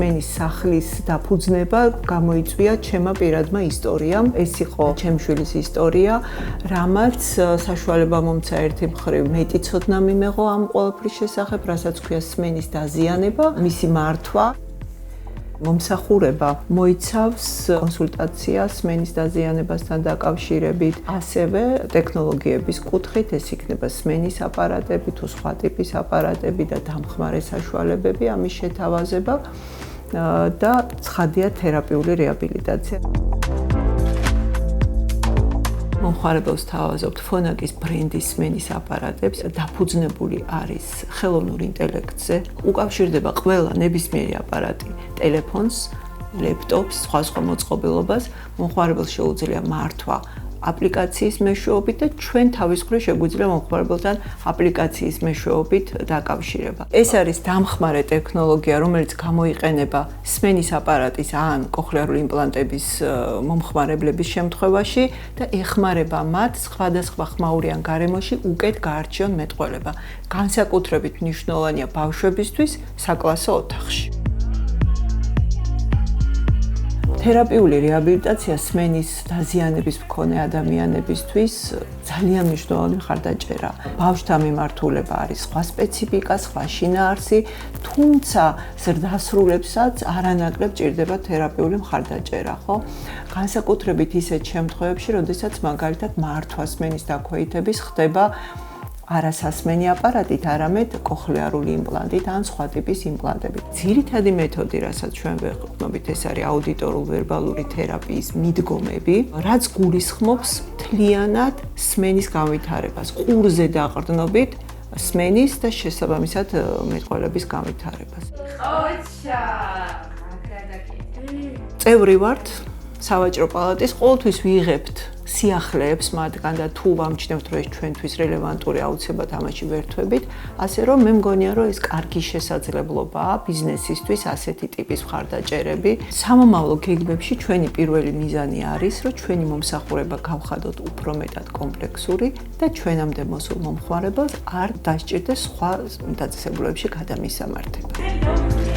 სმენის სახლის დაფუძნება გამოიწვია ჩემმა პირადმა ისტორიამ. ეს იყო ჩემი შვილის ისტორია, რამაც საშუალება მომცა ერთი მხრივ მეტი ცოდნა მიმეღო ამ ყველაფრის შესახებ, რასაც ქვია სმენის დაზიანება, მისი მართვა. მომსახურება მოიცავს კონსულტაციას სმენის დაზიანებასთან დაკავშირებით, ასევე ტექნოლოგიების კუთხით, ეს იქნება სმენის აპარატები თუ სხვა ტიპის აპარატები და დამხმარე საშუალებები, ამის შეთავაზება და ცხადია თერაპიული რეაბილიტაცია. მომხმარებელს თავაზობთ ფონაკის ბრენდის სმენის აპარატებს, დაფუძნებული არის ხელოვნურ ინტელექტზე, უკავშირდება ყველა ნებისმიერი აპარატი ტელეფონს, ლეპტოპს, სხვა მოწყობილობას, მომხმარებელს შეუძლია მართვა აპლიკაციის მეშვეობით და ჩვენ თავის მხრივ შეგვიძლია მომხმარებელთან აპლიკაციის მეშვეობით დაკავშირება. ეს არის დამხმარე ტექნოლოგია, რომელიც გამოიყენება სმენის აპარატის ან კოხლიარული იმპლანტების მომხმარებლების შემთხვევაში და ეხმარება მათ სხვადასხვა ხმაურიან გარემოში უკეთ გაარჩიონ მეტყველება. განსაკუთრებით მნიშვნელოვანია ბავშვებისთვის საკლასო ოთახში. თერაპიული რეაბილიტაცია სმენის დაზიანების მქონე ადამიანებისთვის ძალიან მნიშვნელოვანი მხარდაჭერა. ბავშვთა მიმართულება არის სხვა სპეციფიკა, სხვა შინაარსი, თუმცა ზრდასრულებსაც არანაკლებ ჭირდება თერაპიული მხარდაჭერა, ხო? განსაკუთრებით ისეთ შემთხვევებში, როდესაც მაგალითად მართვა სმენის დაქვეითების ხდება არასასმენი აპარატით, არამედ კოხლიარული იმპლანტით ან სხვა ტიპის იმპლანტებით. ძირითადი მეთოდი, რასაც ჩვენ ვეყრდნობით, ეს არის აუდიტორულ-ვერბალური თერაპიის მიდგომები, რაც გულისხმობს მთლიანად სმენის განვითარებას, ყურზე დაყრდნობით სმენის და შესაბამისად მეტყველების განვითარებას. წევრი ვართ სავაჭრო პალატის, ყოველთვის ვიღებთ სიახლეებს მათგან და თუ ვამჩნევთ, რომ ეს ჩვენთვის რელევანტური აუცილებლად ამაში ვერთვებით, ასე რომ მე მგონია, რომ ეს კარგი შესაძლებლობაა ბიზნესისთვის ასეთი ტიპის მხარდაჭერები. სამომავლო გეგმებში ჩვენი პირველი მიზანი არის, რომ ჩვენი მომსახურება გავხადოთ უფრო მეტად კომპლექსური და ჩვენამდე მოსულ მომხმარებელს არ დასჭირდეს სხვა დაწესებულებებში გადამისამართება.